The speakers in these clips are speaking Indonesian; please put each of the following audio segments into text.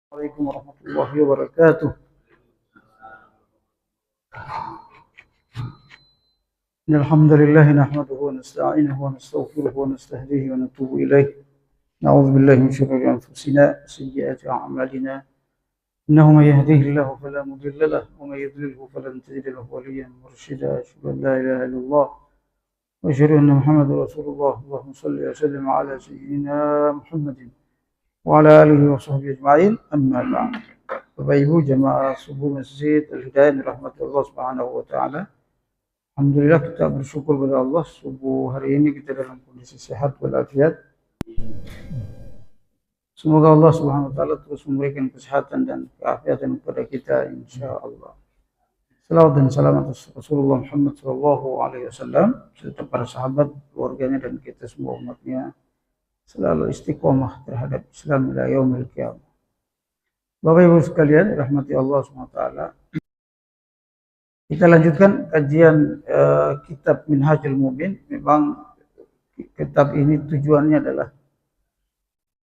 عليكم ورحمة الله وبركاته. إن الحمد لله نحمده ونستعينه ونستغفره ونستهديه ونتوب إليه. نعوذ بالله من شرور أنفسنا وسيئات أعمالنا. إنه من يهديه الله فلا مضل له ومن يضلله فلن تجد له وليا مرشدا. أشهد أن لا إله إلا الله وأشهد أن محمدا رسول الله. اللهم صل وسلم على سيدنا محمد وعلى آله وصحبه أجمعين. أما بعد. Bapak Ibu jemaah subuh Masjid Al-Hidayah dirahmati Allah Subhanahu wa taala. Alhamdulillah kita bersyukur kepada Allah subuh hari ini kita dalam kondisi sehat walafiat. Semoga Allah Subhanahu wa taala terus memberikan kesehatan dan keafiatan kepada kita insyaallah. Salawat dan salam atas Rasulullah Muhammad sallallahu alaihi wasallam serta para sahabat, keluarganya dan kita semua umatnya selalu istiqomah terhadap Islam ila yaumil qiyamah. Bapak Ibu sekalian, rahmati Allah SWT. Kita lanjutkan kajian kitab Minhajul Mu'min. Memang kitab ini tujuannya adalah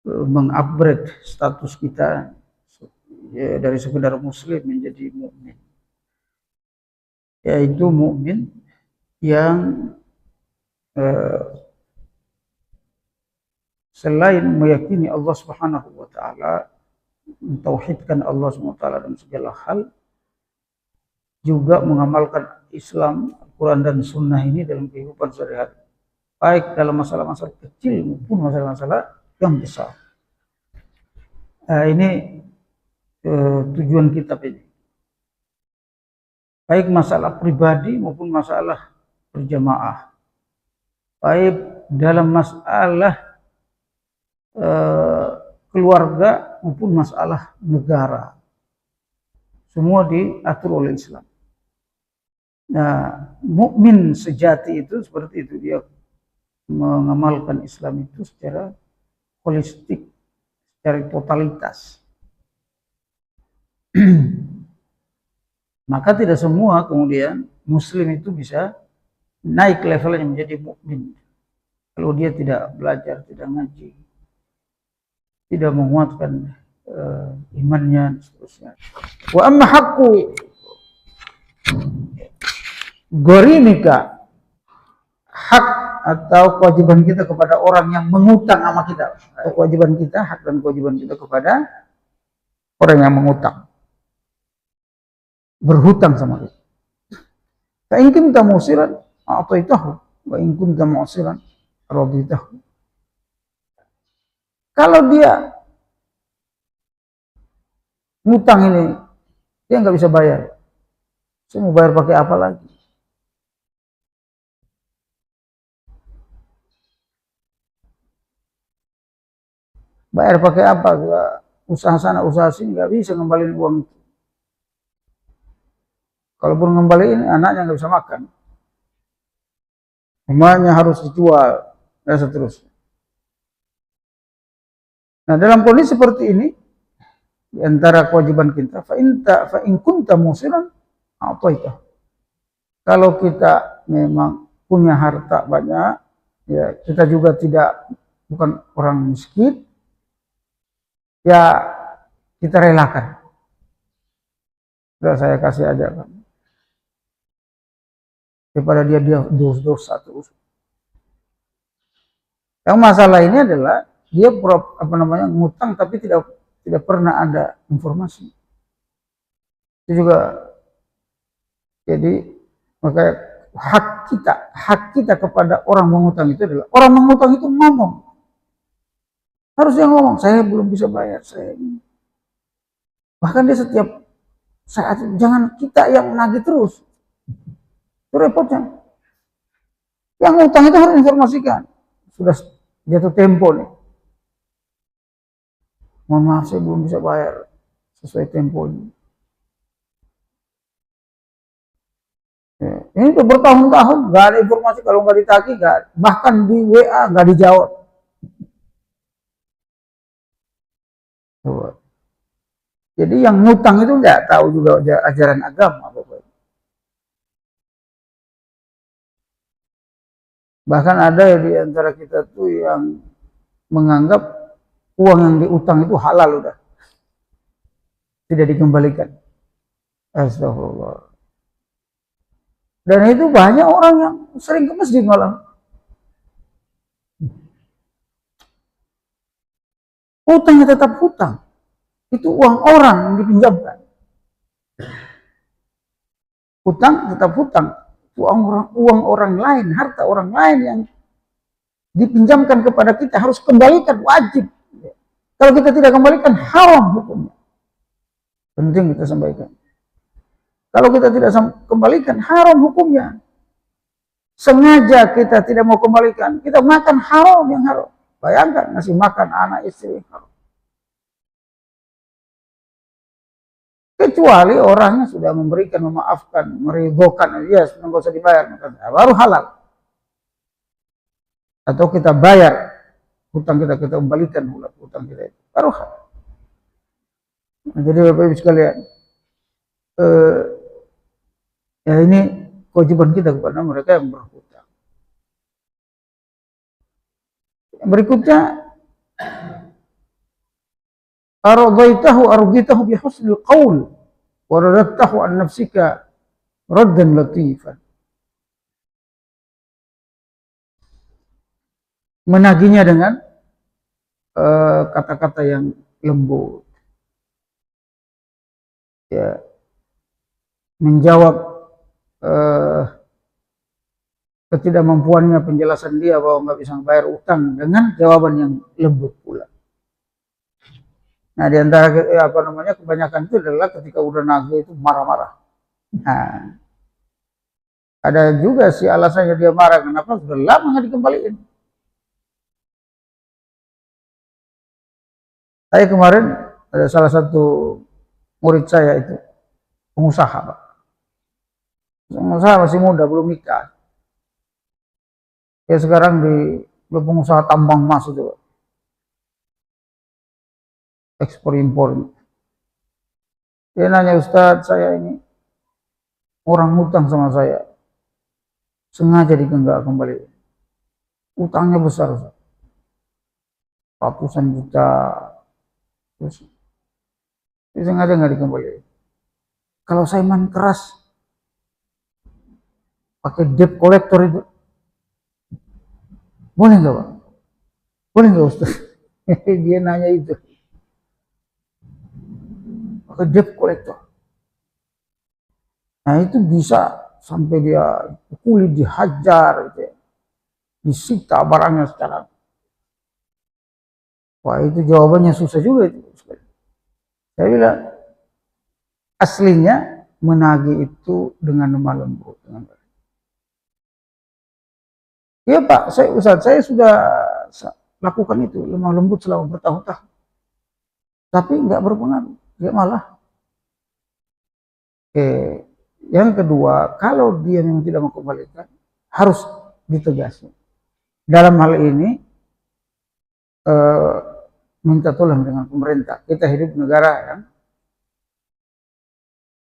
mengupgrade status kita dari sekedar muslim menjadi mukmin. Yaitu mukmin yang selain meyakini Allah Subhanahu wa taala, mentauhidkan Allah SWT dalam segala hal, juga mengamalkan Islam, Al-Quran dan Sunnah ini dalam kehidupan sehari-hari, baik dalam masalah-masalah kecil maupun masalah-masalah yang besar. Ini tujuan kitab ini, baik masalah pribadi maupun masalah berjamaah, baik dalam masalah keluarga maupun masalah negara, semua diatur oleh Islam. Nah, mukmin sejati itu seperti itu, dia mengamalkan Islam itu secara holistik, secara totalitas. Maka tidak semua kemudian muslim itu bisa naik levelnya menjadi mukmin kalau dia tidak belajar, tidak ngaji, tidak menguatkan imannya dan seterusnya. Wa amma haqqu gharimika, hak atau kewajiban kita kepada orang yang mengutang sama kita, atau kewajiban kita, hak dan kewajiban kita kepada orang yang mengutang, berhutang sama kita. Fa in kunta musiran a'taitahu wa in kunta mu'siran raditahu. Kalau dia ngutang ini, dia nggak bisa bayar. Saya mau bayar pakai apa lagi? Bayar pakai apa? Usaha sana, usaha sini, nggak bisa ngembaliin uang itu. Kalaupun ngembaliin, anaknya nggak bisa makan. Rumahnya harus dijual, dan seterusnya. Nah, dalam kondisi seperti ini, di antara kewajiban kita, fa in kunta musiran a'taitah. Kalau kita memang punya harta banyak, ya kita juga bukan orang miskin, ya kita relakan. Sudah saya kasih aja kan. Daripada dia dosa terus. Yang masalah ini adalah dia ngutang tapi tidak pernah ada informasi. Itu juga jadi makanya hak kita kepada orang mengutang itu adalah orang mengutang itu ngomong. Harus dia ngomong, saya belum bisa bayar, saya ini. Bahkan dia setiap saat, jangan kita yang nagih terus. Itu repotnya. Yang ngutang itu harus informasikan. Sudah jatuh tempo nih. Mohon maaf saya belum bisa bayar sesuai tempo ini. Ya, ini udah bertahun-tahun gak ada informasi, kalau nggak ditagih, bahkan di WA nggak dijawab. Jadi yang ngutang itu nggak tahu juga ajaran agama. Bahkan ada di antara kita tuh yang menganggap uang yang diutang itu halal udah. tidak dikembalikan. Astagfirullah. Dan itu banyak orang yang sering ke masjid malam. Hutangnya tetap hutang. Itu uang orang yang dipinjamkan. Hutang tetap hutang. Uang orang lain, harta orang lain yang dipinjamkan kepada kita harus kembalikan, wajib. Kalau kita tidak kembalikan, haram hukumnya. Penting kita sampaikan. Kalau kita tidak kembalikan, haram hukumnya. Sengaja kita tidak mau kembalikan, kita makan haram yang haram. Bayangkan ngasih makan anak istri haram. Kecuali orangnya sudah memberikan, memaafkan, meridhokan, ya nggak usah dibayar, baru halal. Atau kita bayar hutang kita kembalikan hutang kita itu, baru halal. Nah, jadi Bapak Ibu sekalian, ya ini kewajiban kita kepada mereka yang berhutang. Berikutnya, arditahu bihusnil qaul wa radadtahu an nafsika raddan latifan. Menagihnya dengan kata-kata yang lembut. Ya, menjawab ketidakmampuannya, penjelasan dia bahwa nggak bisa bayar utang dengan jawaban yang lembut pula. Nah, di antara kebanyakan itu adalah ketika udah nagih itu marah-marah. Nah, ada juga sih alasannya dia marah, kenapa sudah lama nggak dikembaliin. Saya kemarin ada salah satu murid saya itu pengusaha, Pak. Pengusaha masih muda, belum nikah. Ya sekarang di pengusaha tambang emas itu, Pak. Ekspor impor. Dia nanya, Ustadz, saya ini orang hutang sama saya, sengaja nggak kembali. Utangnya besar, Ustadz. Ratusan juta. Terus sengaja nggak dikembali. Kalau saya main keras, pakai debt collector itu, boleh nggak, Pak? Boleh nggak, Ustaz? Dia nanya itu. Pakai debt collector. Nah itu bisa sampai dia pukuli, dihajar, gitu ya. Disita barangnya secara. Wah itu jawabannya susah juga itu. Saya bilang, aslinya menagih itu dengan lemah lembut. Iya Pak, Ustaz, saya sudah lakukan itu, lemah lembut selama bertahun-tahun. Tapi nggak berpengaruh, dia malah. Yang kedua, kalau dia memang tidak mau kembalikan, harus ditegaskan. Dalam hal ini, minta tolong dengan pemerintah. Kita hidup di negara yang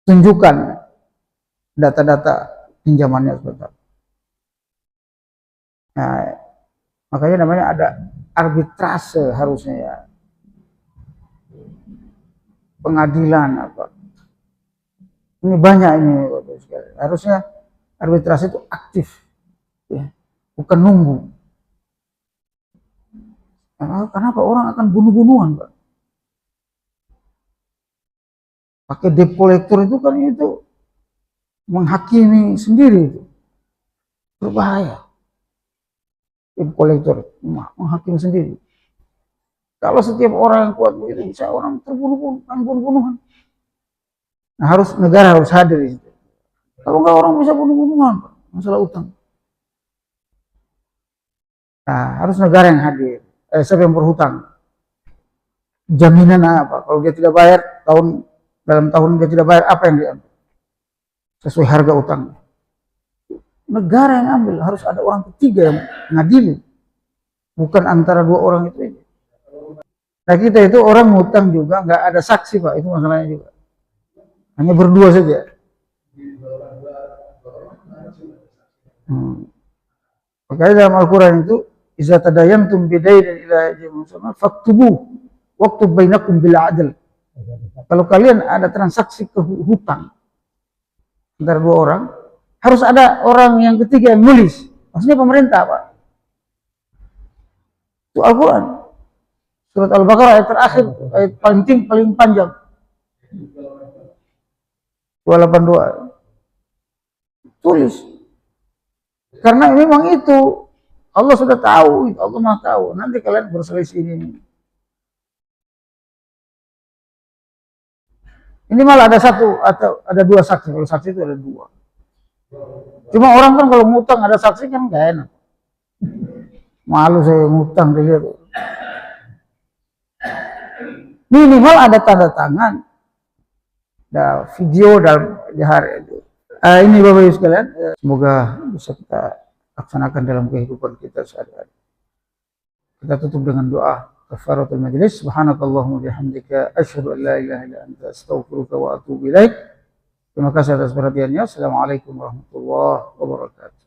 tunjukkan data-data pinjamannya sebentar. Nah, makanya namanya ada arbitrase harusnya ya. Pengadilan apa. Ini banyak ini harusnya arbitrase itu aktif. Ya. Bukan nunggu. Kenapa orang akan bunuh-bunuhan, Pak? Pakai debt collector itu kan itu menghakimi sendiri itu. Berbahaya. Debt collector menghakimi sendiri. Kalau setiap orang yang kuat begitu bisa orang terbunuh-bunuhan. Nah, negara harus hadir di situ. Kalau nggak orang bisa bunuh-bunuhan, Pak, masalah utang. Nah, harus negara yang hadir. Siapa yang berhutang? Jaminan apa? Kalau dia tidak bayar dalam tahun dia tidak bayar, apa yang diambil? Sesuai harga utang. Negara yang ambil, harus ada orang ketiga yang ngadili. Bukan antara dua orang itu. Nah kita itu orang ngutang juga nggak ada saksi, Pak, itu masalahnya juga. Hanya berdua saja. Makanya dalam Al-Quran itu, iza tadayantum bidainin ila ajalin musamma faktubuh waktub bainakum bil adl Kalau kalian ada transaksi ke hutang antara dua orang, harus ada orang yang ketiga yang nulis. Maksudnya pemerintah, Pak. Itu Al-Quran. Surat Al-Baqarah ayat terakhir, ayat paling panjang. 282. Tulis. Karena memang itu Allah sudah tahu, Allah Maha tahu. Nanti kalian berselisih ini. Ini malah ada satu atau ada dua saksi. Kalau saksi itu ada dua. Cuma orang kan kalau ngutang ada saksi kan gak enak. Malu saya ngutang dilihat. Minimal ada tanda tangan. Ada video dalam hari itu. Ini Bapak Ibu sekalian, semoga bisa kita laksanakan dalam kehidupan kita sehari-hari. Kita tutup dengan doa kafaratul majlis. Subhanakallahumma bihamdika asyhadu an la ilaha illa anta astaghfiruka wa atubu ilaik. Terima kasih atas perhatiannya. Assalamualaikum warahmatullahi wabarakatuh.